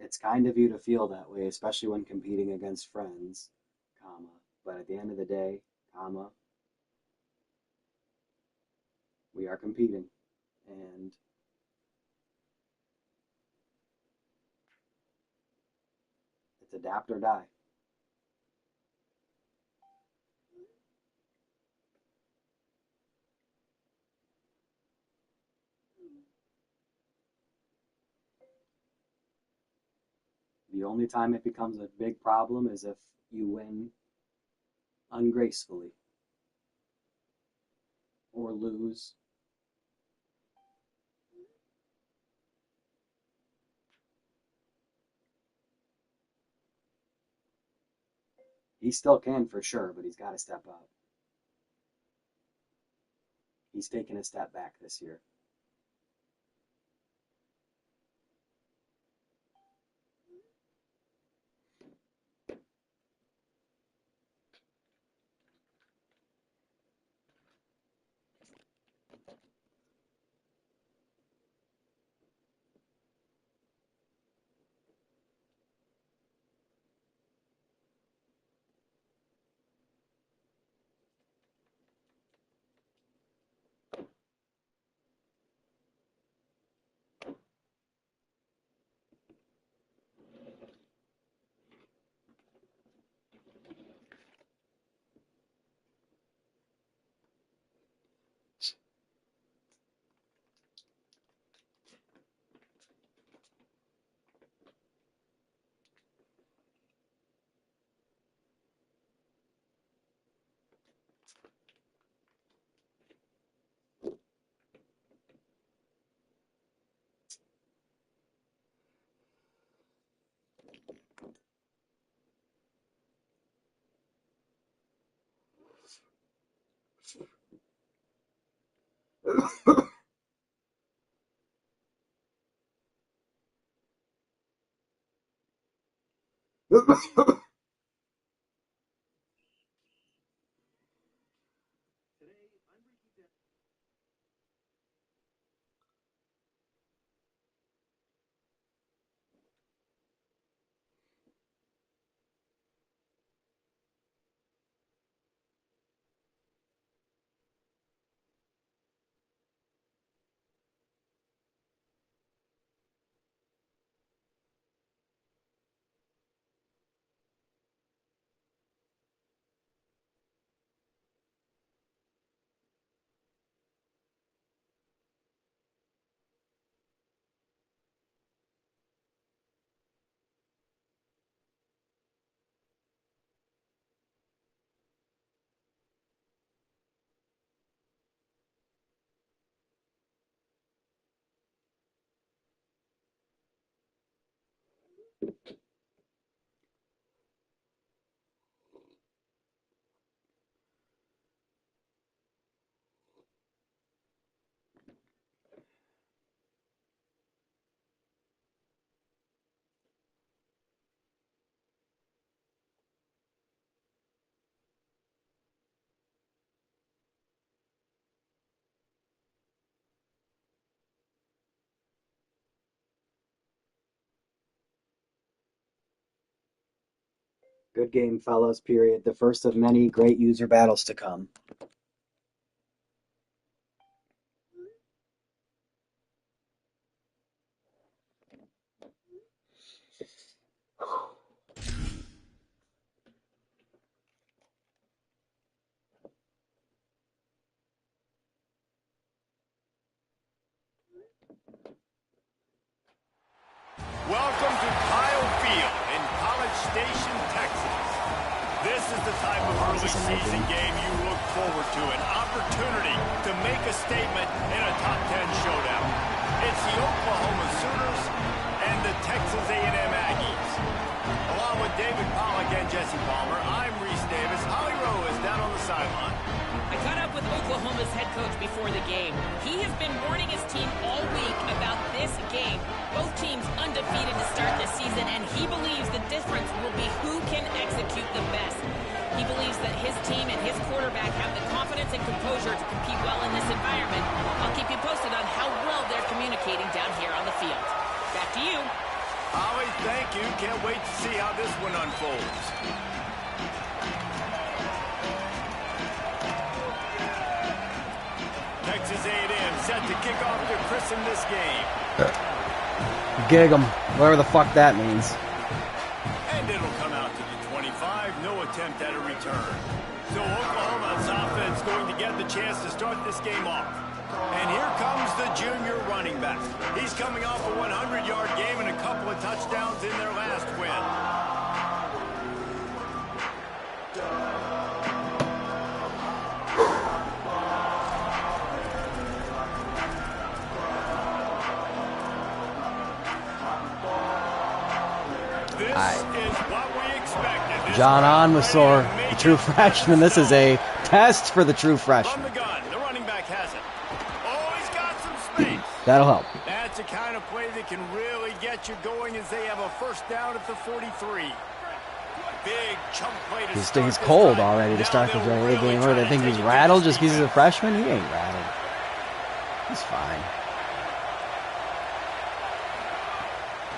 It's kind of you to feel that way, especially when competing against friends, comma. But at the end of the day, comma, we are competing. And it's adapt or die. The only time it becomes a big problem is if you win ungracefully or lose. He still can for sure, but he's got to step up. He's taken a step back this year. Good game, fellas, period. The first of many great user battles to come. Welcome to Kyle Field in College Station, Texas. This is the type of early season game you look forward to, an opportunity to make a statement in a top 10 showdown. It's the Oklahoma Sooners and the Texas A&M Aggies. Along with David Pollack and Jesse Palmer, I'm Reese Davis. Holly Rowe is down on the sideline. I caught up with Oklahoma's head coach before the game. He has been warning his team all week about this game. Both teams undefeated to start this season, and he believes the difference will be who can execute the best. He believes that his team and his quarterback have the confidence and composure to compete well in this environment. I'll keep you posted on how well they're communicating down here on the field. Back to you. Holly, thank can't wait to see how this one unfolds. Texas A&M set to kick off to christen this game. Gig 'em, whatever the fuck that means. And it'll come out to the 25. No attempt at a return. So Oklahoma's offense going to get the chance to start this game off. And here comes the junior running back. He's coming off a 100-yard game and a couple of touchdowns in their last win. This is what we expected. John Onwussor, the true freshman. This is a test for the true freshman. From the gun, the running back has it. Oh, he's got some space. That'll help. That's the kind of play that can really get you going as they have a first down at the 43. Big chunk play to He's start this cold time. already to Now start the they'll regular really game. try Or they to think take he's it to rattled this just because he's a defense. freshman? He ain't rattled. He's fine.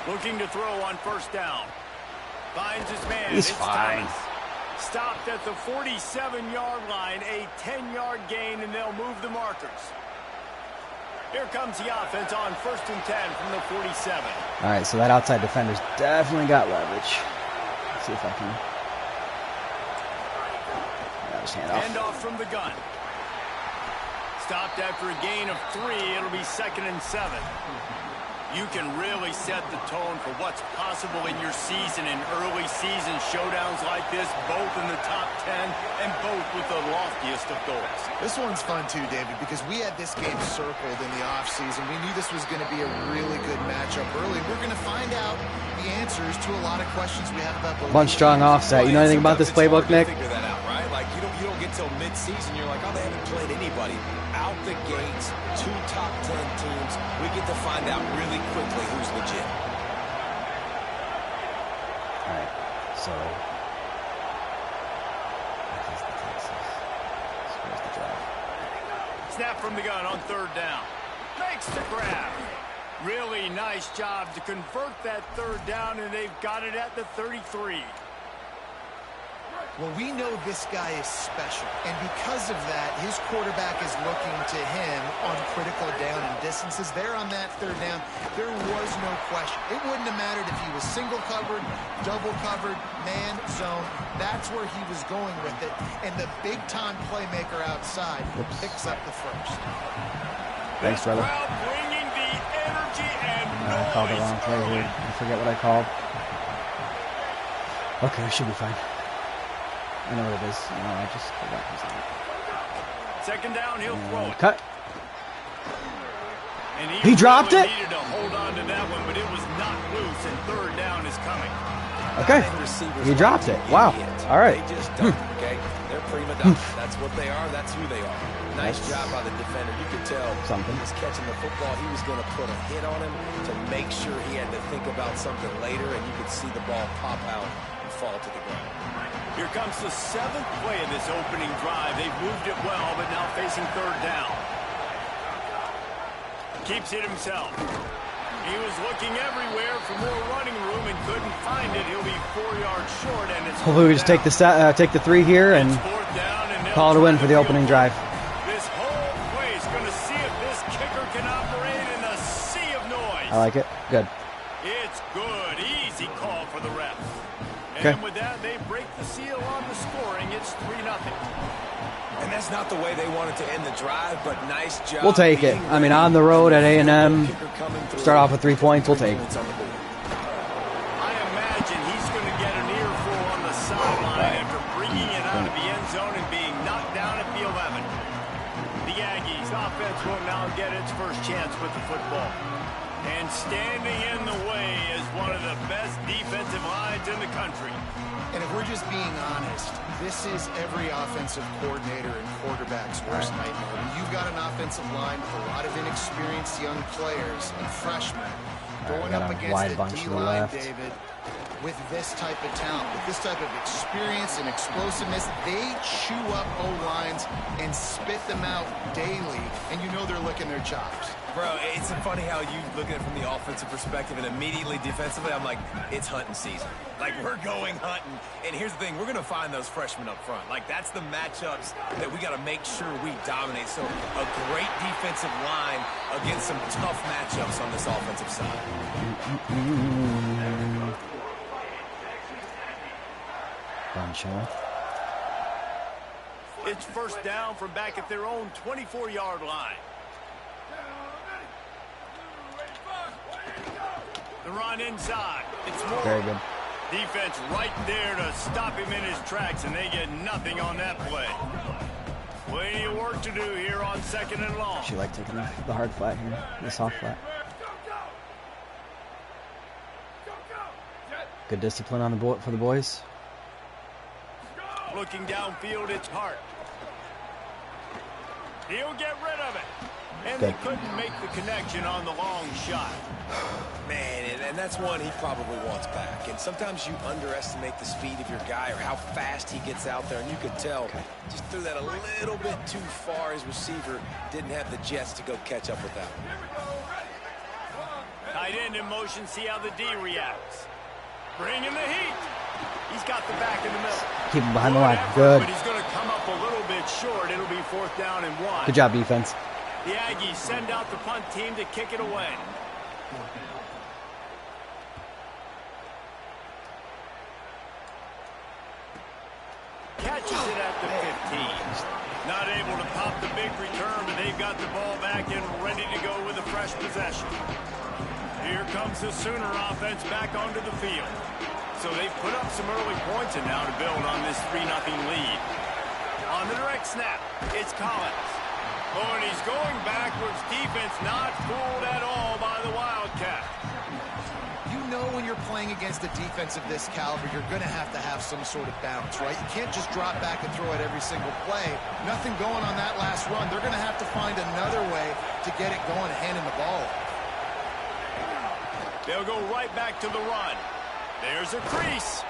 Looking to throw on first down. Finds his man. He's It's fine. Thomas. Stopped at the 47-yard line. A 10-yard gain, and they'll move the markers. Here comes the offense on 1st and 10 from the 47. All right, so that outside defender's definitely got leverage. Let's see if I can. Yeah, just hand off. Handoff from the gun. Stopped after a gain of 3. It'll be 2nd and 7. You can really set the tone for what's possible in your season in early season showdowns like this, both in the top 10 and both with the loftiest of goals. This one's fun too, David, because we had this game circled in the offseason. We knew this was going to be a really good matchup early. We're going to find out the answers to a lot of questions we have about both. One strong offset. You know anything about this playbook, Nick? Figure that out, right? Like you don't get till mid-season. You're like, oh, they haven't played anybody. Out the gates, 2 top 10 teams. We get to find out really quickly who's legit. All right, so this is the Texas. Where's the drive? Snap from the gun on 3rd down. Makes the grab. Really nice job to convert that 3rd down, and they've got it at the 33. Well, we know this guy is special, and because of that, his quarterback is looking to him on critical down and distances. There on that 3rd down, there was no question. It wouldn't have mattered if he was single covered, double covered, man, zone. That's where he was going with it, and the big-time playmaker outside picks up the first. Thanks, brother. Crowd bringing the energy and I called the wrong play here. I forget what I called. Okay, we should be fine. I know what it is. No, I just forgot his name. 2nd down, he'll throw it. Cut. And He dropped really it? Needed to hold on to that one, but it was knocked loose, and 3rd down is coming. Okay. He dropped it. Wow. All right. They just don't, okay? They're prima donna. That's what they are. That's who they are. Nice That's job by the defender. You could tell something. he was catching the football. He was going to put a hit on him to make sure he had to think about something later, and you could see the ball pop out and fall to the ground. Here comes the 7th play of this opening drive. They've moved it well, but now facing 3rd down. Keeps it himself. He was looking everywhere for more running room and couldn't find it. He'll be 4 yards short, and it's Hopefully we just take the 3 here and It's 4th down, and they'll call it a try win to for the field opening goal. drive. This whole play is going to see if this kicker can operate in a sea of noise. I like it. Good. It's good. Easy call for the ref. Okay. And with that, they break the seal on the scoring. It's 3-0. And that's not the way they wanted to end the drive, but nice job. We'll take it. I mean, on the road at A&M, start off with 3 points. We'll take it. I imagine he's going to get an earful on the sideline after bringing it out of the end zone and being knocked down at the 11. The Aggies offense will now get its first chance with the football. And standing in the way is one of the best defensive lines in the country. And if we're just being honest, this is every offensive coordinator and quarterback's worst nightmare. When you've got an offensive line with a lot of inexperienced young players and freshmen going got up a against wide the bunch to the D-line, left. David, with this type of talent, with this type of experience and explosiveness, they chew up O-lines and spit them out daily, and you know they're licking their chops. Bro, it's funny how you look at it from the offensive perspective and immediately defensively, I'm like, it's hunting season. Like, we're going hunting. And here's the thing, we're going to find those freshmen up front. Like, that's the matchups that we got to make sure we dominate. So a great defensive line against some tough matchups on this offensive side. Buncho. It's first down from back at their own 24-yard line. The run inside. It's more. Very good. Defense right there to stop him in his tracks, and they get nothing on that play. Plenty of work to do here on 2nd and long. She like taking the hard flat here, the soft flat. Good discipline on the for the boys. Looking downfield, it's Hart. He'll get rid of it. And Good. they couldn't make the connection on the long shot. Man, and that's one he probably wants back. And sometimes you underestimate the speed of your guy or how fast he gets out there. And you could tell just threw that a little bit too far. His receiver didn't have the jets to go catch up with that one. Tight end in motion, see how the D reacts. Bringing the heat. He's got the back in the middle. Keep him behind the line. Effort, Good. But he's going to come up a little bit short. It'll be 4th down and 1. Good job, defense. The Aggies send out the punt team to kick it away. Catches it at the 15. Not able to pop the big return, but they've got the ball back and ready to go with a fresh possession. Here comes the Sooner offense back onto the field. So they've put up some early points and now to build on this 3-0 lead. On the direct snap, it's Collins. Oh, and he's going backwards. Defense not fooled at all by the Wildcat. You know when you're playing against a defense of this caliber, you're going to have some sort of balance, right? You can't just drop back and throw it every single play. Nothing going on that last run. They're going to have to find another way to get it going, handing the ball. They'll go right back to the run. There's a crease.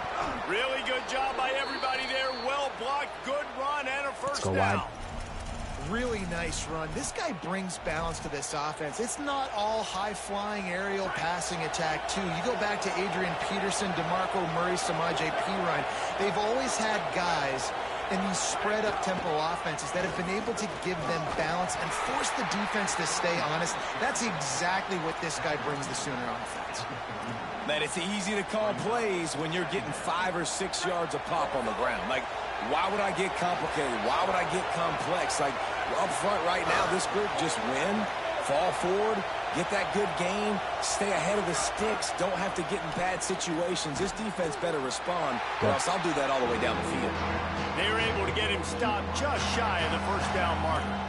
Really good job by everybody there. Well blocked, good run, and a first down. Wide. Really nice run. This guy brings balance to this offense. It's not all high-flying aerial passing attack, too. You go back to Adrian Peterson, DeMarco Murray, Samaje Perine. They've always had guys in these spread-up tempo offenses that have been able to give them balance and force the defense to stay honest. That's exactly what this guy brings the Sooner offense. Man, it's easy to call plays when you're getting 5 or 6 yards a pop on the ground. Like, why would I get complicated? Why would I get complex? Like, up front right now, this group just win, fall forward, get that good game, stay ahead of the sticks, don't have to get in bad situations. This defense better respond, or else I'll do that all the way down the field. They were able to get him stopped just shy of the first down marker.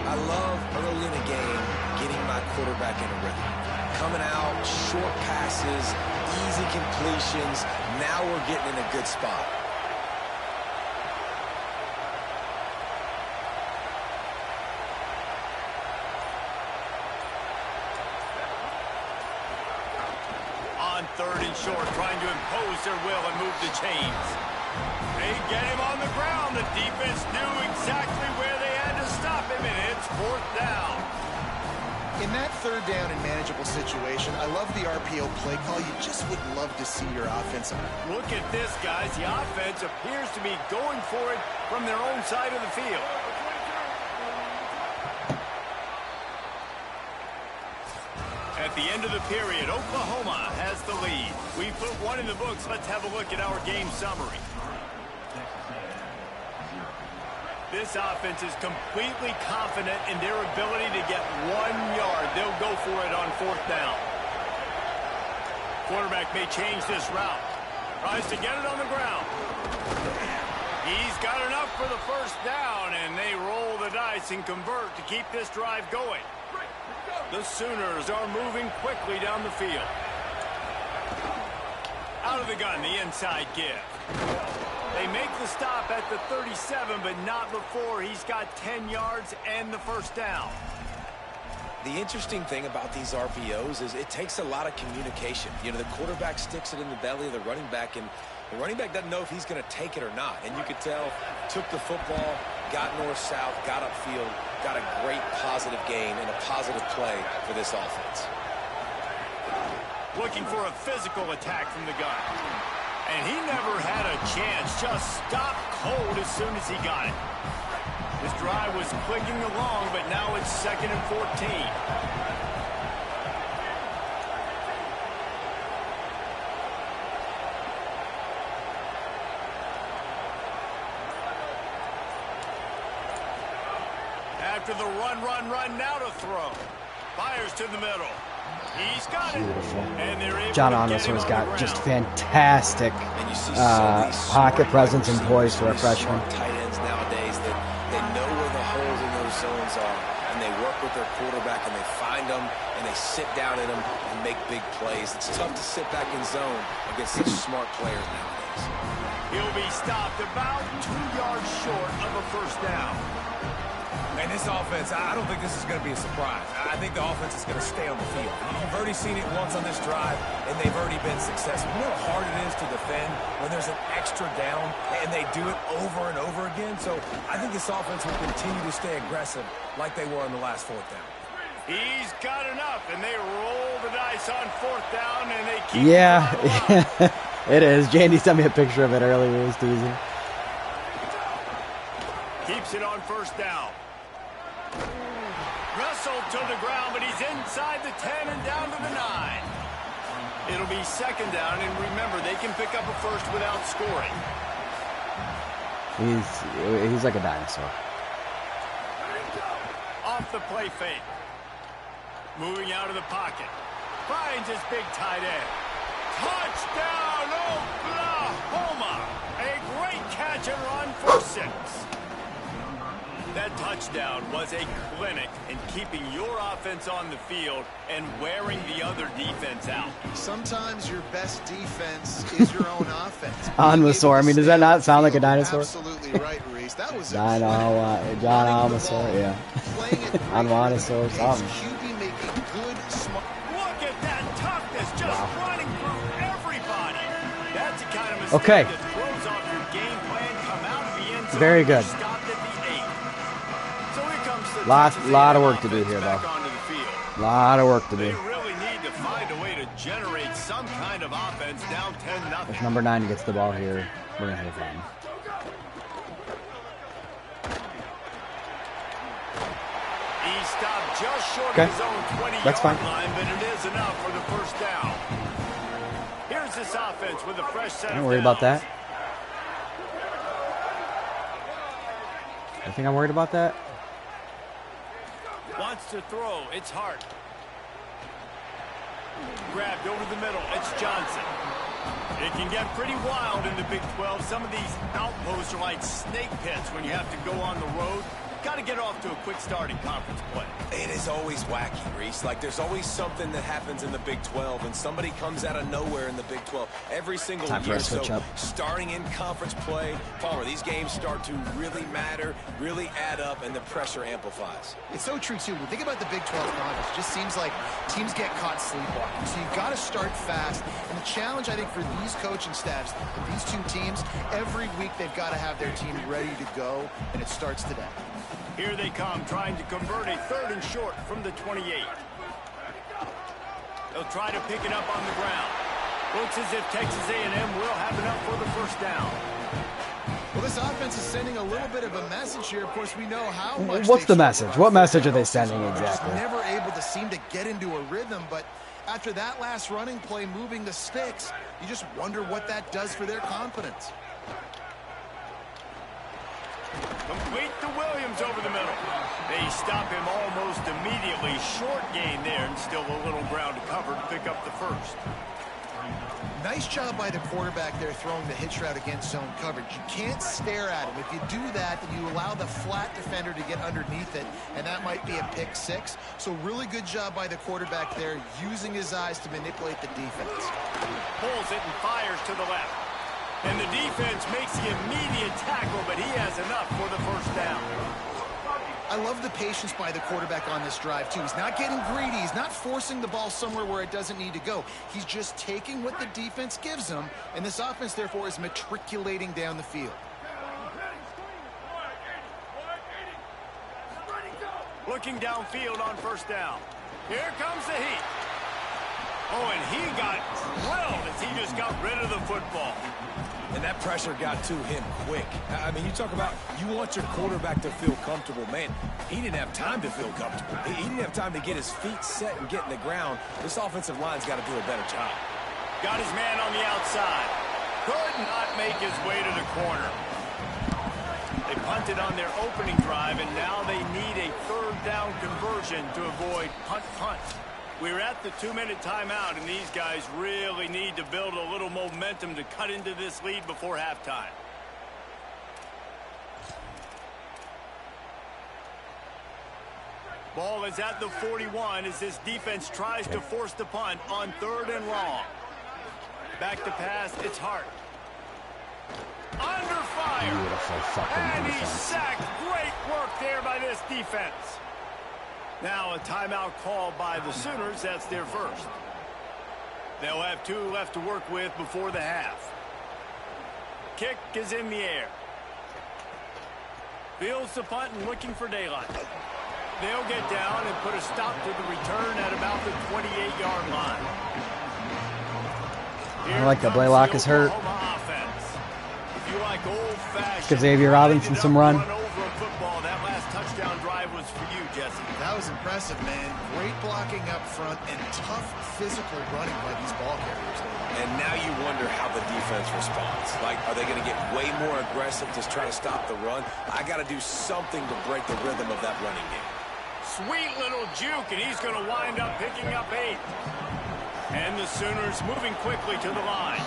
I love early in the game getting my quarterback in a rhythm. Coming out, short passes, easy completions. Now we're getting in a good spot. On 3rd and short, trying to impose their will and move the chains. They get him on the ground. The defense knew exactly where they had to stop him, and it's 4th down. In that 3rd down and manageable situation, I love the RPO play call. You just would love to see your offense. Look at this, guys. The offense appears to be going for it from their own side of the field. At the end of the period, Oklahoma has the lead. We put one in the books. Let's have a look at our game summary. This offense is completely confident in their ability to get 1 yard. They'll go for it on 4th down. Quarterback may change this route. Tries to get it on the ground. He's got enough for the first down, and they roll the dice and convert to keep this drive going. The Sooners are moving quickly down the field. Out of the gun, the inside give. They make the stop at the 37, but not before he's got 10 yards and the first down. The interesting thing about these RPOs is it takes a lot of communication. You know, the quarterback sticks it in the belly of the running back, and the running back doesn't know if he's going to take it or not. And you could tell, took the football, got north-south, got upfield, got a great positive gain and a positive play for this offense. Looking for a physical attack from the gun. And he never had a chance. Just stopped cold as soon as he got it. His drive was clicking along, but now it's 2nd and 14. After the run, now to throw. Fires to the middle. He's got Beautiful. it. And they're able John to get him Amisor's on got the just ground. fantastic pocket presence and poise for a freshman. Tight ends nowadays that they know where the holes in those zones are, and they work with their quarterback, and they find them, and they sit down in them and make big plays. It's tough to sit back in zone against such smart players nowadays. He'll be stopped about 2 yards short of a first down. And this offense, I don't think this is going to be a surprise. I think the offense is going to stay on the field. You've already seen it once on this drive, and they've already been successful. You know how hard it is to defend when there's an extra down, and they do it over and over again? So I think this offense will continue to stay aggressive like they were on the last 4th down. He's got enough, and they roll the dice on 4th down, and they keep It is. Jandy sent me a picture of it earlier. It was teasing. Keeps it on 1st down. Wrestled to the ground, but he's inside the 10 and down to the 9. It'll be 2nd down, and remember, they can pick up a first without scoring. He's like a dinosaur. Off the play fake. Moving out of the pocket. Finds his big tight end. Touchdown, Oklahoma! A great catch and run for 6. That touchdown was a clinic in keeping your offense on the field and wearing the other defense out. Sometimes your best defense is your own offense. Amisaur. I mean, does that not sound like a dinosaur? Absolutely right, Reese. That was John Amisaur, yeah. Amisaur, something. QB making good, smart. Look at that toughness, just running through everybody. That's the kind of mistake Okay. that throws off your game plan. Come out of the end zone. Very good. Stopped at the 8. So here comes the Lot of work to do here, back though. onto the field. Lot of work to They do. really need to find a way to generate some kind of offense down 10-0. If number 9 gets the ball here, we're going to have a problem. He stopped just short Okay. of his own 20-yard That's fine. line, but it is enough for the first down. Here's this offense with a fresh set of Don't worry about downs. that. I think I'm worried about that. Wants to throw. It's Hart. Grabbed over the middle. It's Johnson. It can get pretty wild in the Big 12. Some of these outposts are like snake pits when you have to go on the road. Got to get off to a quick start in conference play. It is always wacky, Reese. Like, there's always something that happens in the Big 12, and somebody comes out of nowhere in the Big 12 every single Time for year. a switch So, up. starting in conference play, Palmer, these games start to really matter, really add up, and the pressure amplifies. It's so true, too. When you think about the Big 12 conference, it just seems like teams get caught sleepwalking. So you've got to start fast. And the challenge, I think, for these coaching staffs, these two teams, every week they've got to have their team ready to go, and it starts today. Here they come, trying to convert a 3rd and short from the 28. They'll try to pick it up on the ground. Looks as if Texas A&M will have enough for the first down. Well, this offense is sending a little bit of a message here. Of course, we know how much. What's the they've message? struggled What on message are they third down. sending They're just exactly? never able to seem to get into a rhythm, but after that last running play moving the sticks, you just wonder what that does for their confidence. Complete to Williams over the middle. They stop him almost immediately. Short gain there, and still a little ground to cover to pick up the first. Nice job by the quarterback there throwing the hitch route against zone coverage. You can't stare at him. If you do that, then you allow the flat defender to get underneath it, and that might be a pick 6. So really good job by the quarterback there, using his eyes to manipulate the defense. Pulls it and fires to the left. And the defense makes the immediate tackle, but he has enough for the first down. I love the patience by the quarterback on this drive, too. He's not getting greedy. He's not forcing the ball somewhere where it doesn't need to go. He's just taking what the defense gives him, and this offense, therefore, is matriculating down the field. Looking downfield on first down. Here comes the heat. Oh, and he got drilled as he just got rid of the football. And that pressure got to him quick. I mean, you talk about you want your quarterback to feel comfortable. Man, he didn't have time to feel comfortable. He didn't have time to get his feet set and get in the ground. This offensive line's got to do a better job. Got his man on the outside. Could not make his way to the corner. They punted on their opening drive, and now they need a third down conversion to avoid punt. We're at the 2-minute timeout, and these guys really need to build a little momentum to cut into this lead before halftime. Ball is at the 41 as this defense tries to force the punt on 3rd and long. Back to pass, it's Hart. Under fire. Beautiful fucking and defense. he's sacked. Great work there by this defense. Now a timeout called by the Sooners. That's their first. They'll have 2 left to work with before the half. Kick is in the air. Fields the punt and looking for daylight. They'll get down and put a stop to the return at about the 28-yard line. I like that Blaylock is hurt. Like give Xavier Robinson some run. That last touchdown drive was for you, Jesse. That was impressive, man. Great blocking up front and tough physical running by these ball carriers. And now you wonder how the defense responds. Like, are they going to get way more aggressive to try to stop the run? I got to do something to break the rhythm of that running game. Sweet little juke, and he's going to wind up picking up 8. And the Sooners moving quickly to the line.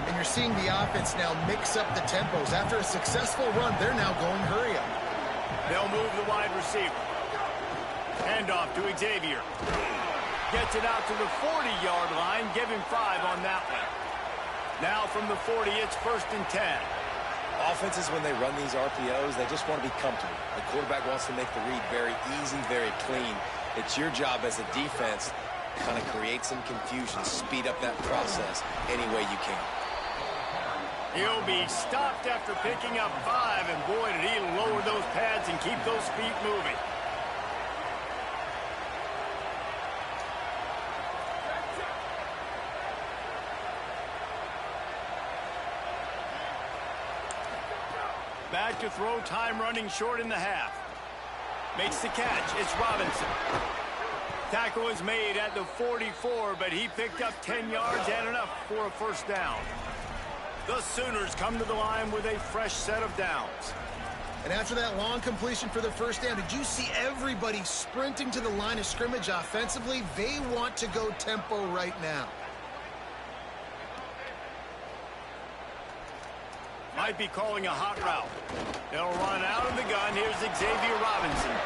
And you're seeing the offense now mix up the tempos. After a successful run, they're now going hurry up. They'll move the wide receiver. Handoff to Xavier. Gets it out to the 40-yard line. Give him 5 on that one. Now from the 40, it's 1st and 10. Offenses, when they run these RPOs, they just want to be comfortable. The quarterback wants to make the read very easy, very clean. It's your job as a defense to kind of create some confusion, speed up that process any way you can. He'll be stopped after picking up 5, and boy, did he lower those pads and keep those feet moving. Back to throw, time running short in the half. Makes the catch, it's Robinson. Tackle is made at the 44, but he picked up 10 yards and enough for a first down. The Sooners come to the line with a fresh set of downs. And after that long completion for the first down, did you see everybody sprinting to the line of scrimmage offensively? They want to go tempo right now. Might be calling a hot route. They'll run out of the gun. Here's Xavier Robinson.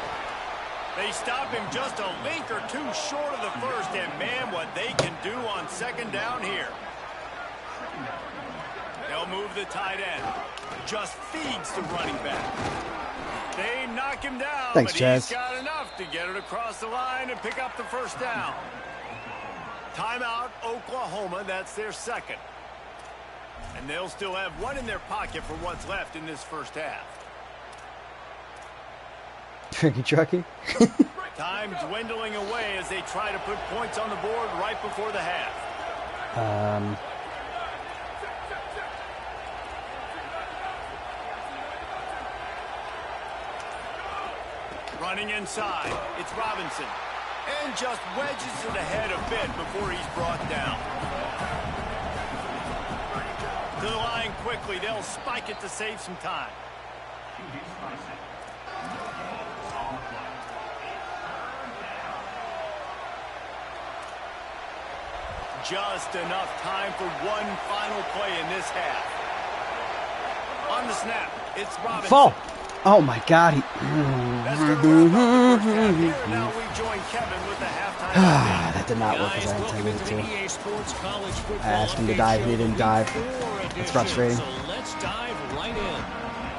They stop him just a link or 2 short of the first, and man, what they can do on 2nd down here. They'll move the tight end. Just feeds the running back. They knock him down, Thanks, but Chaz. he's got enough to get it across the line and pick up the first down. Timeout, Oklahoma. That's their second. And they'll still have 1 in their pocket for what's left in this first half. Tricky Trucky. Time dwindling away as they try to put points on the board right before the half. Running inside, it's Robinson. And just wedges it ahead a bit before he's brought down. To the line quickly, they'll spike it to save some time. Just enough time for one final play in this half. On the snap, it's Robinson. Fall. Oh my God. That's going to wrap up the first half here. Now we join Kevin with the halftime. That did not work as I intended to. I asked him to dive, and he didn't dive. It's frustrating. So let's dive right in.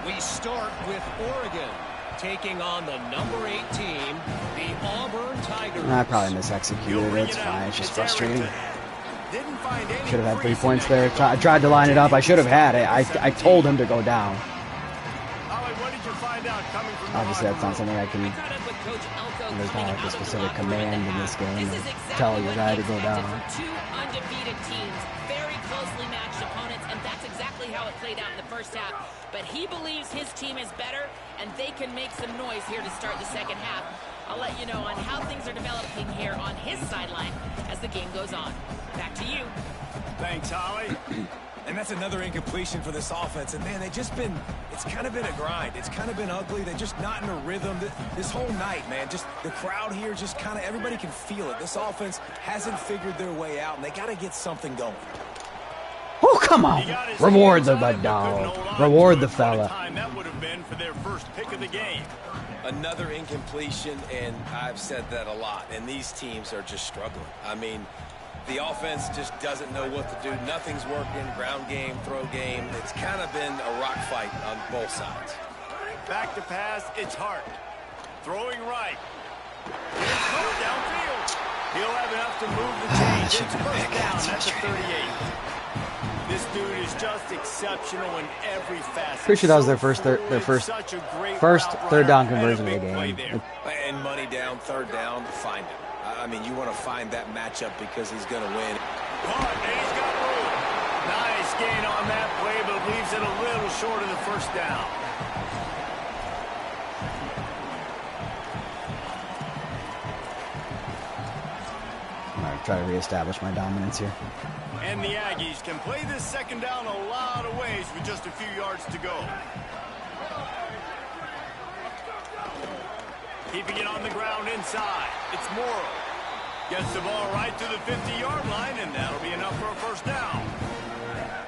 We start with Oregon taking on the number 8 team, the Auburn Tigers. I probably misexecuted it. It's fine. It's just frustrating. Didn't find any Should have had 3 points there. I tried to line it up. I should have had it. I told him to go down. Ollie, what did you find out coming from Obviously, the that's not something I can coach Elko There's coming not like a out of the specific locker room at command the in this half. game This to is exactly tell your what guy he to go expected down. from two undefeated teams, very closely matched opponents, and that's exactly how it played out in the first half. But he believes his team is better, and they can make some noise here to start the second half. I'll let you know on how things are developing here on his sideline as the game goes on. Back to you. Thanks, Holly. And that's another incompletion for this offense. And, man, it's kind of been a grind. It's kind of been ugly. They're just not in a rhythm. This whole night, man, just the crowd here just kind of, everybody can feel it. This offense hasn't figured their way out, and they got to get something going. Oh, come on. Reward the dog. Reward the fella. That would have been for their first pick of the game. Another incompletion, and I've said that a lot, and these teams are just struggling. I mean, the offense just doesn't know what to do. Nothing's working. Ground game, throw game. It's kind of been a rock fight on both sides. Back to pass, it's Hart. Throwing right. It's caught downfield. He'll have enough to move the chains. It's first down at the 38. This dude is just exceptional in every facet. Pretty sure that was their first third down conversion of the game. And money down, third down, find him. I mean, you want to find that matchup because he's going to win. Caught, and he's got room. Nice gain on that play, but leaves it a little short of the first down. I'm going to try to reestablish my dominance here. And the Aggies can play this second down a lot of ways with just a few yards to go. Keeping it on the ground inside. It's Morrow. Gets the ball right to the 50-yard line, and that'll be enough for a first down.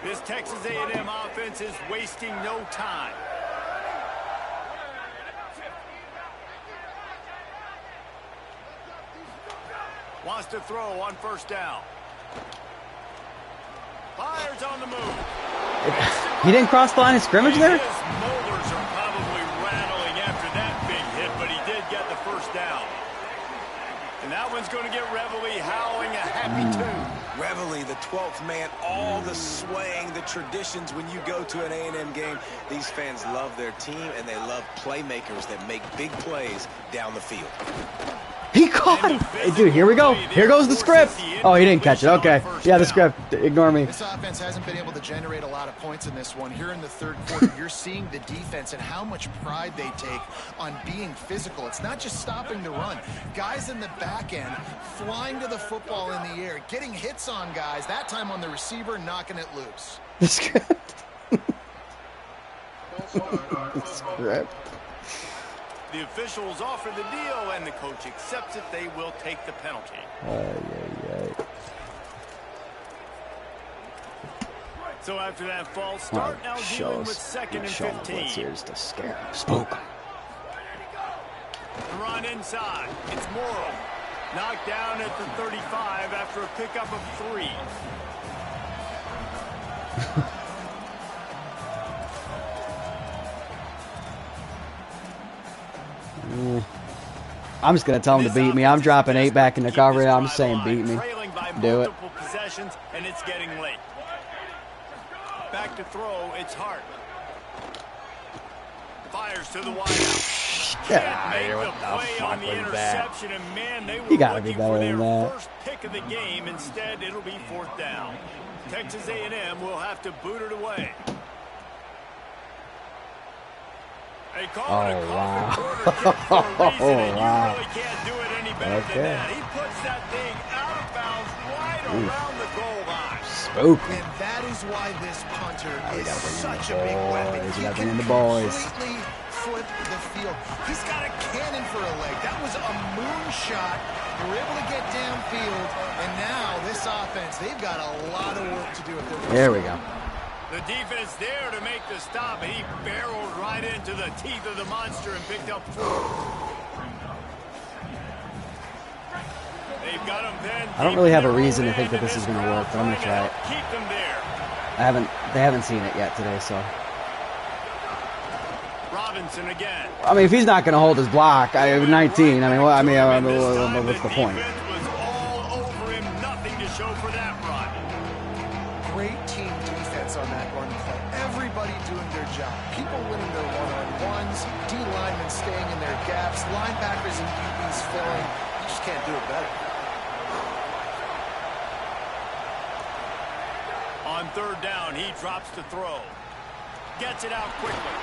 This Texas A&M offense is wasting no time. Wants to throw on first down. Fires on the move. He didn't cross the line of scrimmage there? His molars are probably rattling after that big hit, but he did get the first down. And that one's going to get Reveille howling a happy tune. Reveille, the 12th man, all the swaying, the traditions when you go to an A&M game. These fans love their team, and they love playmakers that make big plays down the field. He caught him. Hey, dude, here we go. Here goes the script. Oh, he didn't catch it. Okay. Yeah, the script. Ignore me. This offense hasn't been able to generate a lot of points in this one. Here in the third quarter, you're seeing the defense and how much pride they take on being physical. It's not just stopping the run. Guys in the back end flying to the football in the air, getting hits on guys, that time on the receiver, knocking it loose. The script. The script. The officials offer the deal, and the coach accepts it. They will take the penalty. So after that false start, now dealing with second and 15. Here's to scare him. Spook him. Run inside. It's Morrow. Knocked down at the 35 after a pickup of 3. I'm just going to tell him to beat me. I'm dropping 8 back in the cover. I'm just saying beat me. Do it. Possessions, and it's getting late. Back to throw. It's Hart. Fires to the wideout. Get out of here. What the fuck was that? And man, they were You got to be looking better for than their that. first pick of the game. Instead, it'll be fourth down. Texas A&M will have to boot it away. They call it a wow. quarter kick for a reason, and Wow. you really can't do it any better than that. He puts that thing out of bounds right around the goal line. Spooky. And that is why this punter we is gotta bring in such the a big weapon. boys. We He gotta bring can in the boys. completely flip the field. He's got a cannon for a leg. That was a moonshot. They were able to get downfield, and now this offense, they've got a lot of work to do. If they're There we go. The defense there to make the stop, and he barreled right into the teeth of the monster and picked up 4. They've got him then. I don't really have a reason to think that this is going to work, but I'm going to try it. Keep them there. They haven't seen it yet today, so. Robinson again. I mean, if he's not going to hold his block, I have 19. I mean, what's the point? Defense was all over him, nothing to show for that run. great team defense on that run play. Everybody doing their job. People winning their one-on-ones, D-linemen staying in their gaps, linebackers and DBs filling. You just can't do it better. On third down, he drops the throw. Gets it out quickly.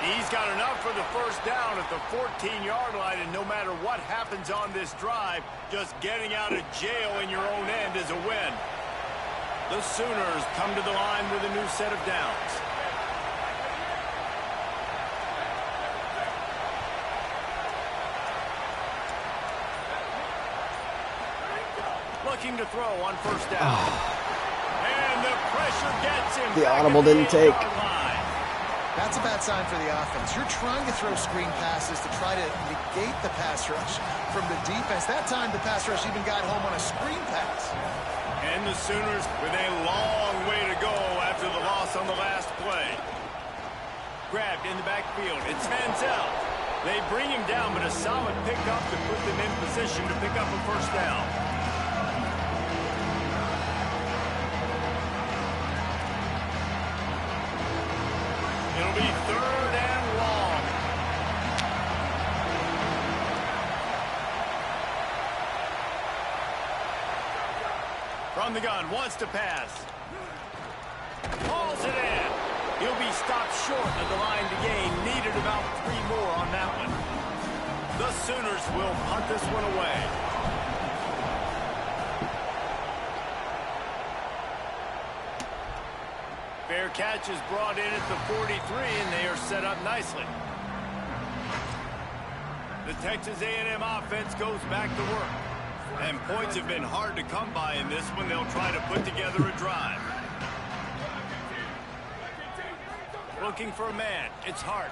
He's got enough for the first down at the 14-yard line, and no matter what happens on this drive, just getting out of jail in your own end is a win. The Sooners come to the line with a new set of downs. Looking to throw on first down. And the pressure gets him. The audible didn't take. That's a bad sign for the offense. You're trying to throw screen passes to try to negate the pass rush from the defense. That time, the pass rush even got home on a screen pass. And the Sooners with a long way to go after the loss on the last play. Grabbed in the backfield. It's Manziel. They bring him down, but a solid pickup to put them in position to pick up a first down. It'll be third and long. From the gun, wants to pass. Hauls it in. He'll be stopped short of the line to gain. Needed about 3 more on that one. The Sooners will punt this one away. Fair catch is brought in at the 43, and they are set up nicely. The Texas A&M offense goes back to work. And points have been hard to come by in this one. They'll try to put together a drive. Looking for a man. It's Hart.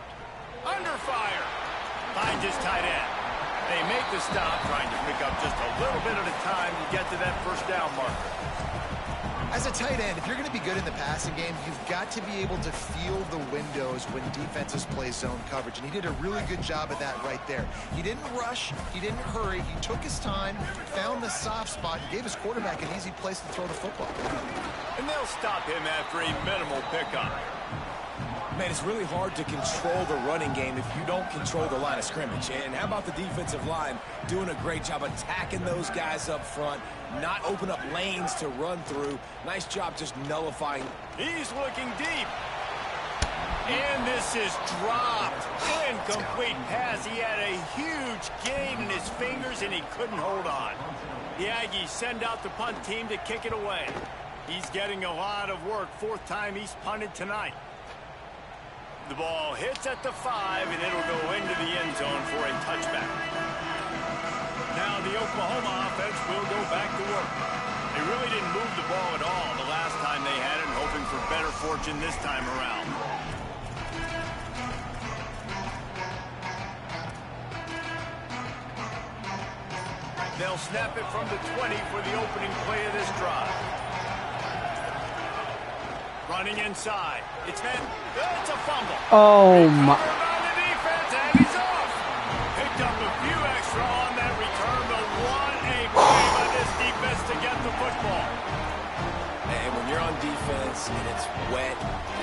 Under fire. Finds his tight end. They make the stop, trying to pick up just a little bit at a time to get to that first down marker. As a tight end, if you're going to be good in the passing game, you've got to be able to feel the windows when defenses play zone coverage. And he did a really good job of that right there. He didn't rush. He didn't hurry. He took his time, found the soft spot, and gave his quarterback an easy place to throw the football. And they'll stop him after a minimal pickup. Man, it's really hard to control the running game if you don't control the line of scrimmage. And how about the defensive line doing a great job attacking those guys up front, not open up lanes to run through. Nice job just nullifying. He's looking deep. And this is dropped. Incomplete pass. He had a huge gain in his fingers, and he couldn't hold on. The Aggies send out the punt team to kick it away. He's getting a lot of work. 4th time he's punted tonight. The ball hits at the 5, and it'll go into the end zone for a touchback. Now the Oklahoma offense will go back to work. They really didn't move the ball at all the last time they had it, hoping for better fortune this time around. They'll snap it from the 20 for the opening play of this drive. Running inside. It's a fumble. Oh my. On the defense, and he's off. Picked up a few extra on that return, but what a play by this defense to get the football. And when you're on defense and it's wet,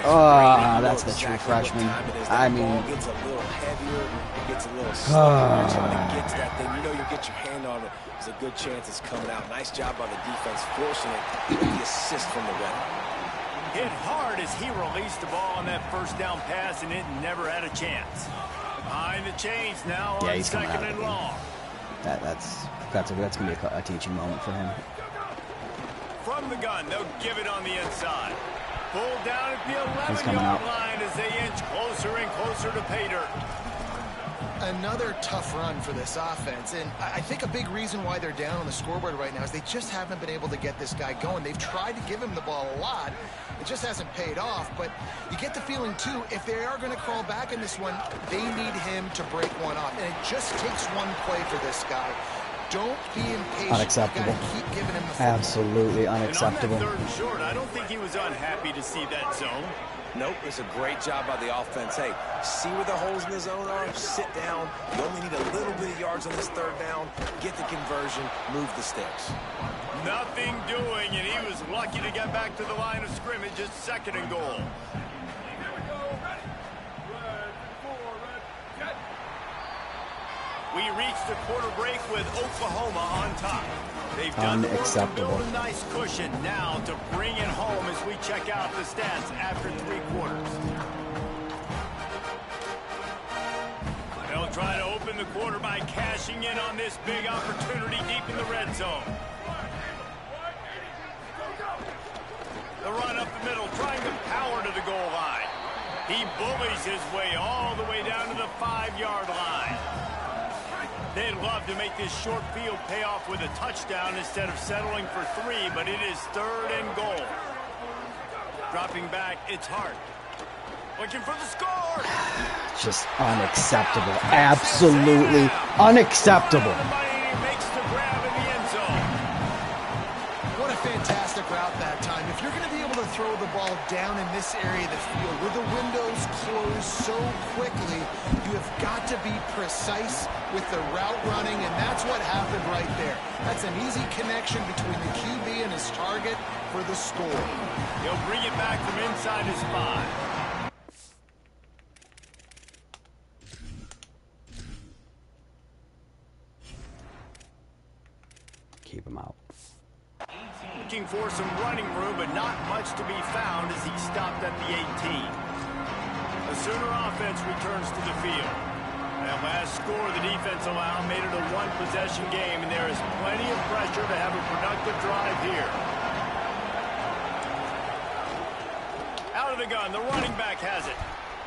that's the true freshman. I mean, ball gets a little heavier, it gets a little slower. Trying to get to that thing, you know, you get your hand on it. There's a good chance it's coming out. Nice job by the defense forcing it with the assist from the ref. Hit hard as he released the ball on that first down pass, and it never had a chance. Behind the chains now on he's coming 2nd out and of the game. long. That's gonna be a teaching moment for him. From the gun, they'll give it on the inside. Pulled down at the He's coming 11-yard out. line as they inch closer and closer to pay dirt. Another tough run for this offense, and I think a big reason why they're down on the scoreboard right now is they just haven't been able to get this guy going. They've tried to give him the ball a lot. It just hasn't paid off, but you get the feeling, too, if they are going to crawl back in this one, they need him to break one off, and it just takes one play for this guy. Don't be impatient. Unacceptable. You gotta keep giving him the football. Absolutely unacceptable. And on that 3rd and short, I don't think he was unhappy to see that zone. Nope, it's a great job by the offense. Hey, see where the holes in the zone are? Sit down. You only need a little bit of yards on this third down. Get the conversion. Move the sticks. Nothing doing, and he was lucky to get back to the line of scrimmage. It's 2nd and goal. We reached the quarter break with Oklahoma on top. They've done the work to build a nice cushion now to bring it home as we check out the stats after 3 quarters. They'll try to open the quarter by cashing in on this big opportunity deep in the red zone. The run up the middle, trying to power to the goal line. He bullies his way all the way down to the 5-yard line. They'd love to make this short field pay off with a touchdown instead of settling for 3, but it is 3rd and goal. Dropping back, it's Hart. Looking for the score. Just unacceptable. Absolutely unacceptable. Makes the grab in the end zone. What a fantastic route that time. If you're going to be able to throw the ball down in this area of the field where the windows close so quickly, you have got to be precise with the route running, and that's what happened right there. That's an easy connection between the QB and his target for the score. He'll bring it back from inside his 5. Keep him out. Looking for some running room, but not much to be found as he stopped at the 18. The Sooner offense returns to the field. That last score the defense allowed made it a 1-possession game, and there is plenty of pressure to have a productive drive here. Out of the gun, the running back has it.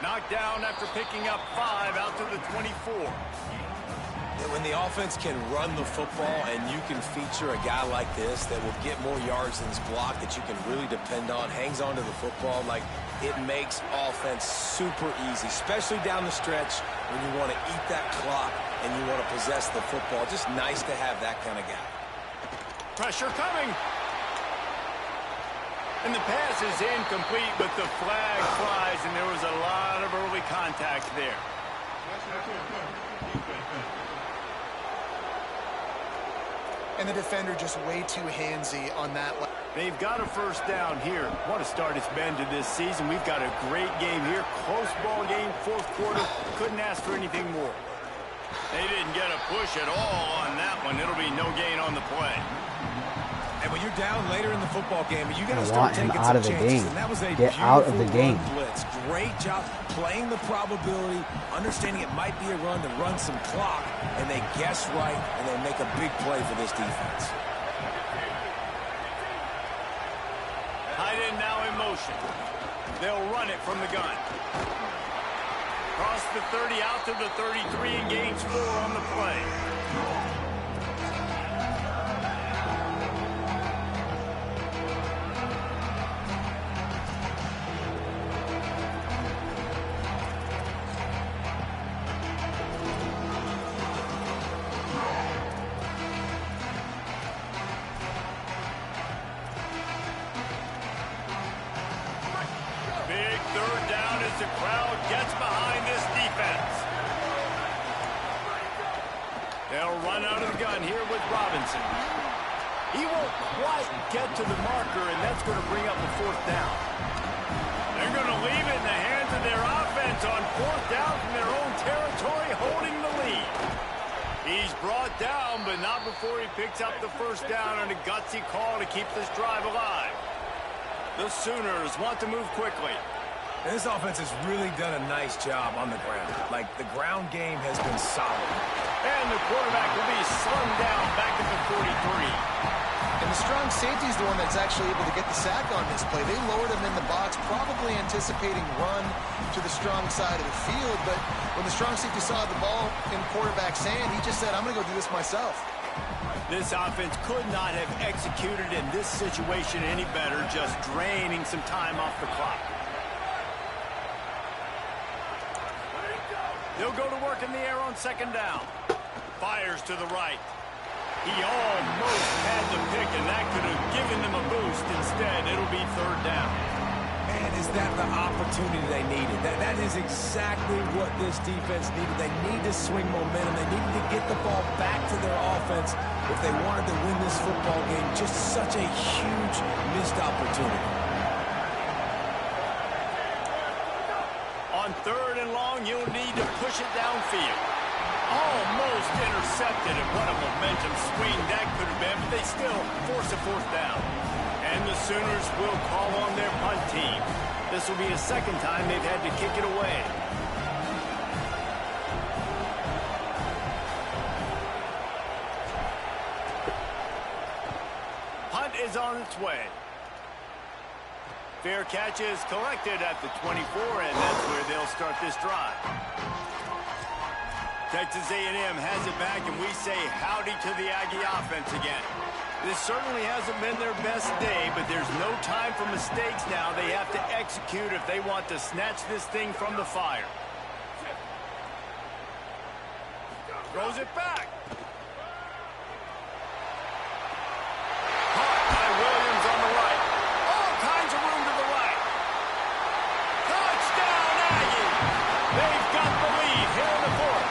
Knocked down after picking up 5 out to the 24. When the offense can run the football and you can feature a guy like this that will get more yards than his block that you can really depend on, hangs on to the football, like it makes offense super easy, especially down the stretch when you want to eat that clock and you want to possess the football. Just nice to have that kind of guy. Pressure coming. And the pass is incomplete, but the flag flies, and there was a lot of early contact there. And the defender just way too handsy on that. They've got a first down here. What a start it's been to this season. We've got a great game here. Close ball game, 4th quarter. Couldn't ask for anything more. They didn't get a push at all on that one. It'll be no gain on the play. And when you're down later in the football game, you got to start taking out of the game. And that was a Get out of the game. Blitz. Great job playing the probability, understanding it might be a run to run some clock, and they guess right, and they make a big play for this defense. Tight end now in motion. They'll run it from the gun. Cross the 30 out to the 33 and gains 4 on the play. The crowd gets behind this defense. They'll run out of the gun here with Robinson. He won't quite get to the marker, and that's going to bring up a 4th down. They're going to leave it in the hands of their offense on 4th down from their own territory, holding the lead. He's brought down, but not before he picks up the first down on a gutsy call to keep this drive alive. The Sooners want to move quickly. And this offense has really done a nice job on the ground. Like, the ground game has been solid. And the quarterback will be slung down back at the 43. And the strong safety is the one that's actually able to get the sack on this play. They lowered him in the box, probably anticipating run to the strong side of the field. But when the strong safety saw the ball in quarterback's hand, he just said, I'm going to go do this myself. This offense could not have executed in this situation any better, just draining some time off the clock. He'll go to work in the air on 2nd down. Fires to the right. He almost had the pick, and that could have given them a boost. Instead, it'll be 3rd down. man, is that the opportunity they needed? That is exactly what this defense needed. They need to swing momentum. They needed to get the ball back to their offense if they wanted to win this football game. Just such a huge missed opportunity. On 3rd and long, you'll need to push it downfield. Almost intercepted, and what a momentum swing that could have been, but they still force a 4th down. And the Sooners will call on their punt team. This will be the 2nd time they've had to kick it away. Punt is on its way. Fair catch is collected at the 24, and that's where they'll start this drive. Texas A&M has it back, and we say howdy to the Aggie offense again. This certainly hasn't been their best day, but there's no time for mistakes now. They have to execute if they want to snatch this thing from the fire. Throws it back. Caught by Williams on the right. All kinds of room to the right. Touchdown, Aggie! They've got the lead here in the 4th.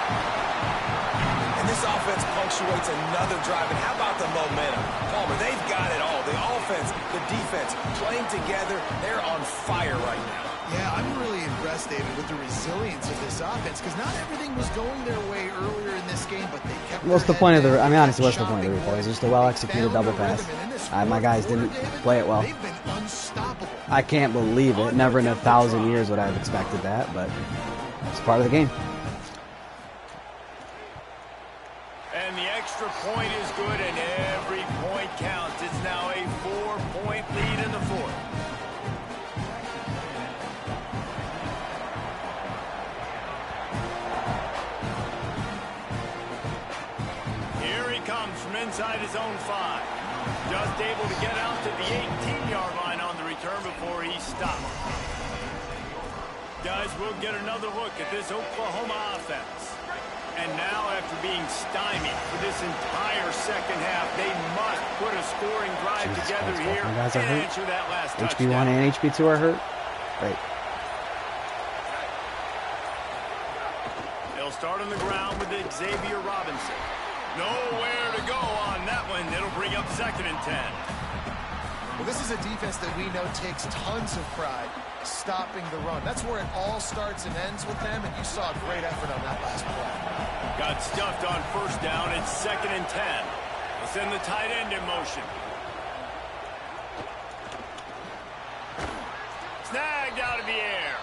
This offense punctuates another drive, and how about the momentum? Palmer, they've got it all. The offense, the defense, playing together. They're on fire right now. Yeah, I'm really impressed, David, with the resilience of this offense, because not everything was going their way earlier in this game, but they kept. What's the point of the? I mean, honestly, what's the point of the replay? It's just a well-executed double pass. My guys didn't play it well. They've been unstoppable. I can't believe it. Never in 1,000 years would I have expected that, but it's part of the game. And the extra point is good, and every point counts. It's now a 4-point lead in the 4th. Here he comes from inside his own 5. Just able to get out to the 18-yard line on the return before he stopped. Guys, we'll get another look at this Oklahoma offense. And now, after being stymied for this entire 2nd half, they must put a scoring drive together here and answer that last touchdown. HB1 and HB2 are hurt. Great. They'll start on the ground with Xavier Robinson. Nowhere to go on that one. It'll bring up 2nd and 10. Well, this is a defense that we know takes tons of pride stopping the run. That's where it all starts and ends with them, and you saw a great effort on that last play. Got stuffed on 1st down. It's 2nd and 10. They'll send the tight end in motion. Snagged out of the air.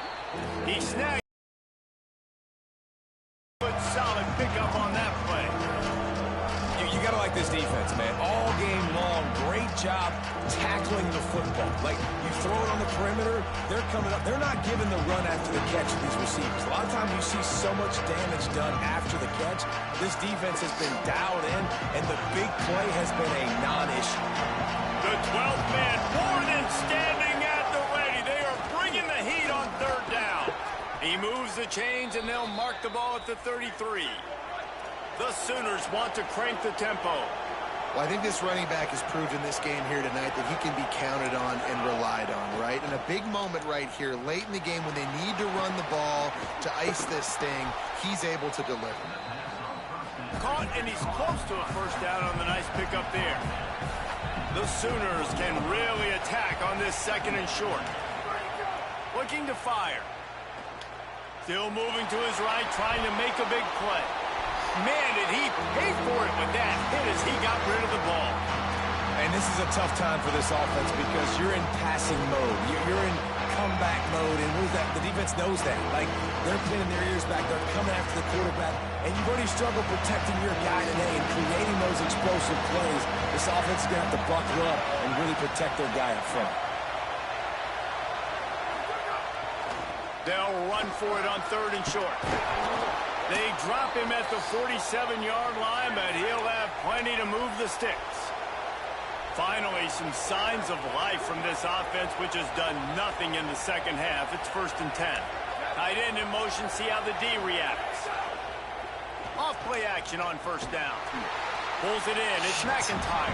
He snagged. Good solid pickup on that play. You got to like this defense, man. All game long, great job tackling the football. Like, you throw it on the perimeter, they're coming up. They're not giving the run after the catch to these receivers. A lot of times you see so much damage done after the catch. This defense has been dialed in, and the big play has been a non-issue. The 12th man, Warden, standing at the ready. They are bringing the heat on 3rd down. He moves the chains, and they'll mark the ball at the 33. The Sooners want to crank the tempo. Well, I think this running back has proved in this game here tonight that he can be counted on and relied on, right? And a big moment right here, late in the game when they need to run the ball to ice this thing, he's able to deliver. Caught, and he's close to a 1st down on the nice pickup there. The Sooners can really attack on this 2nd and short. Looking to fire. Still moving to his right, trying to make a big play. Man, did he pay for it with that hit as he got rid of the ball. And this is a tough time for this offense because you're in passing mode. You're in comeback mode, and the defense knows that. Like, they're pinning their ears back. They're coming after the quarterback, and you've already struggled protecting your guy today and creating those explosive plays. This offense is going to have to buckle up and really protect their guy up front. They'll run for it on 3rd and short. They drop him at the 47-yard line, but he'll have plenty to move the sticks. Finally, some signs of life from this offense, which has done nothing in the 2nd half. It's 1st and 10. Tight end in motion, see how the D reacts. Off play action on 1st down. Pulls it in, it's McIntyre.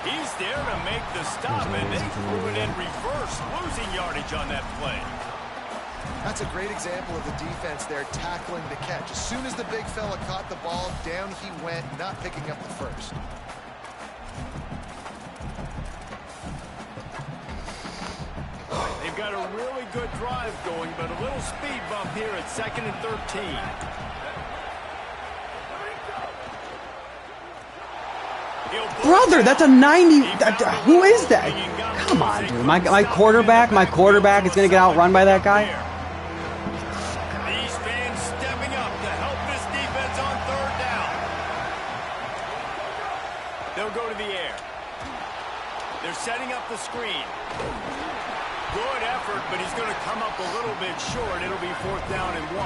He's there to make the stop, and they threw it in reverse, losing yardage on that play. That's a great example of the defense there tackling the catch. As soon as the big fella caught the ball, down he went, not picking up the first. They've got a really good drive going, but a little speed bump here at 2nd and 13. Brother, that's a 90. Who is that? Come on, dude. My quarterback is going to get outrun by that guy? These fans stepping up to help this defense on 3rd down. They'll go to the air. They're setting up the screen. Good effort, but he's going to come up a little bit short. It'll be 4th down and 1.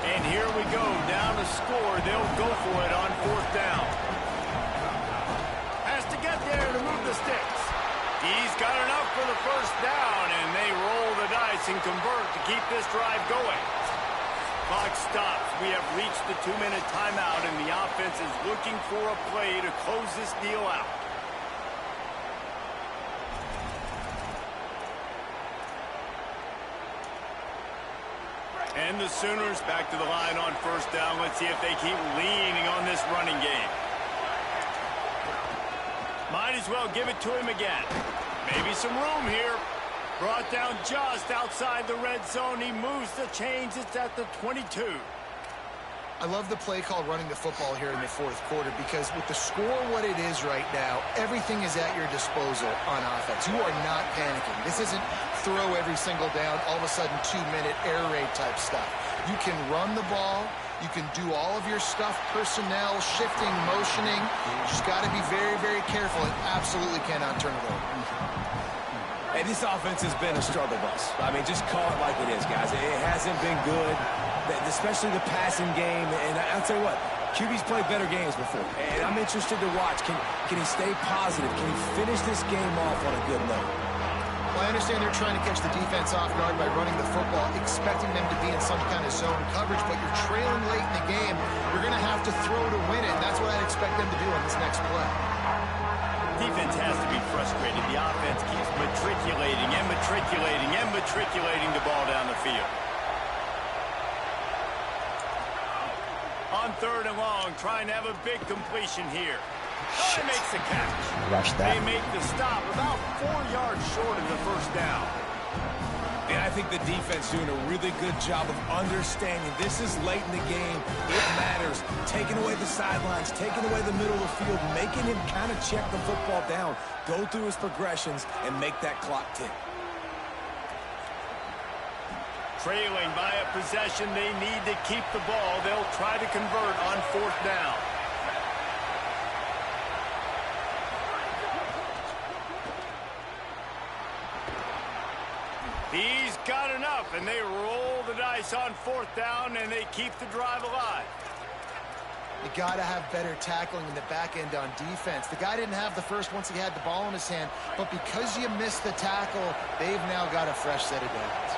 And here we go, down to score. They'll go for it on 4th down. Has to get there to move the sticks. He's got enough for the 1st down, and they roll the dice and convert to keep this drive going. Clock stops. We have reached the 2-minute timeout, and the offense is looking for a play to close this deal out. And the Sooners back to the line on 1st down. Let's see if they keep leaning on this running game. Might as well give it to him again. Maybe some room here. Brought down just outside the red zone. He moves the chains. It's at the 22. I love the play call running the football here in the 4th quarter because with the score what it is right now, everything is at your disposal on offense. You are not panicking. This isn't throw every single down, all of a sudden 2-minute air raid type stuff. You can run the ball. You can do all of your stuff, personnel, shifting, motioning. You just got to be very, very careful and absolutely cannot turn it over. Hey, this offense has been a struggle bus. I mean, just call it like it is, guys. It hasn't been good, especially the passing game. And I'll tell you what, QB's played better games before. And I'm interested to watch. Can he stay positive? Can he finish this game off on a good note? Well, I understand they're trying to catch the defense off guard by running the football, expecting them to be in some kind of zone coverage, but you're trailing late in the game. You're going to have to throw to win it. That's what I'd expect them to do on this next play. Defense has to be frustrated. The offense keeps matriculating and matriculating and matriculating the ball down the field. On 3rd and long, trying to have a big completion here. He makes the catch. Rush that. They make the stop about 4 yards short of the 1st down. And I think the defense doing a really good job of understanding this is late in the game. It matters. Taking away the sidelines, taking away the middle of the field, making him kind of check the football down, go through his progressions, and make that clock tick. Trailing by a possession, they need to keep the ball. They'll try to convert on 4th down. He's got enough, and they roll the dice on 4th down, and they keep the drive alive. You got to have better tackling in the back end on defense. The guy didn't have the first once he had the ball in his hand, but because you missed the tackle, they've now got a fresh set of downs.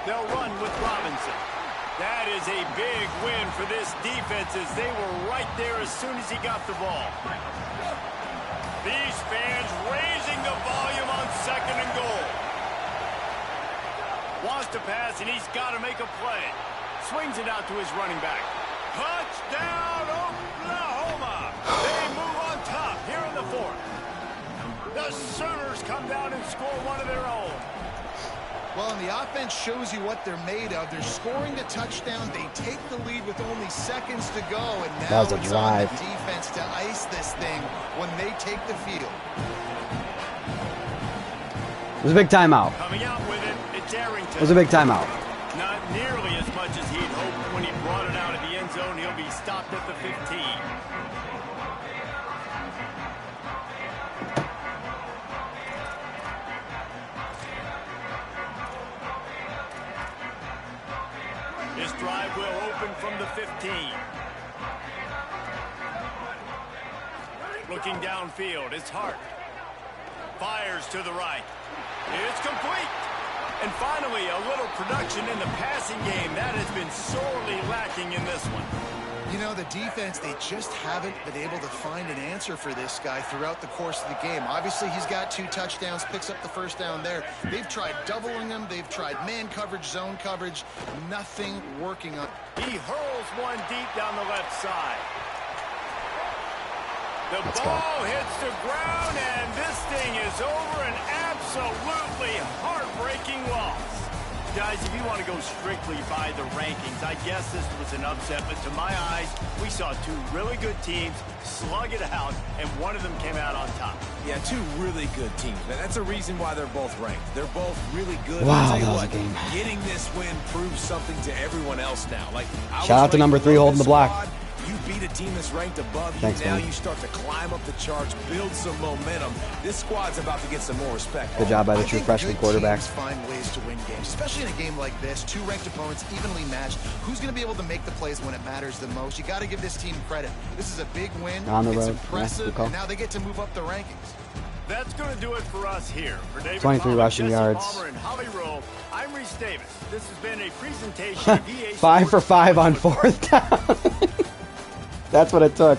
They'll run with Robinson. That is a big win for this defense as they were right there as soon as he got the ball. These fans raising the volume on 2nd and goal. Wants to pass, and he's got to make a play. Swings it out to his running back. Touchdown, Oklahoma! They move on top here in the 4th. The Sooners come down and score one of their own. Well, and the offense shows you what they're made of. They're scoring the touchdown. They take the lead with only seconds to go, and now it's on the defense to ice this thing when they take the field. It was a big timeout. Coming out with it, it's Arrington. It was a big timeout. Not nearly as much as he'd hoped when he brought it out of the end zone. He'll be stopped at the 15. This drive will open from the 15. Looking downfield, it's Hart. Fires to the right. It's complete. And finally, a little production in the passing game. That has been sorely lacking in this one. You know, the defense, they just haven't been able to find an answer for this guy throughout the course of the game. Obviously, he's got 2 touchdowns, picks up the first down there. They've tried doubling him. They've tried man coverage, zone coverage. Nothing working on. He hurls one deep down the left side. The ball hits the ground, and this thing is over. An absolutely heartbreaking loss. Guys, if you want to go strictly by the rankings, I guess this was an upset, but to my eyes, we saw 2 really good teams slug it out, and one of them came out on top. Yeah, 2 really good teams, man. That's a reason why they're both ranked. They're both really good. Wow, I'll tell you that was what, a game. Getting this win proves something to everyone else now. Like, Shout out to number 3 holding the block. You beat a team that's ranked above you. Thanks, now man. you start to climb up the charts, build some momentum. This squad's about to get some more respect. Good job by the true think freshman good quarterback. teams find ways to win games, especially in a game like this. 2 ranked opponents, evenly matched. Who's going to be able to make the plays when it matters the most? You got to give this team credit. This is a big win. On the It's road. impressive, Yeah, good call. and now they get to move up the rankings. That's going to do it for us here. For David 23 Palmer, rushing Jesse yards. Palmer, and Holly Rowe, I'm Reese Davis. This has been a presentation of EA 5 for Sports 5 on 4th down. That's what it took.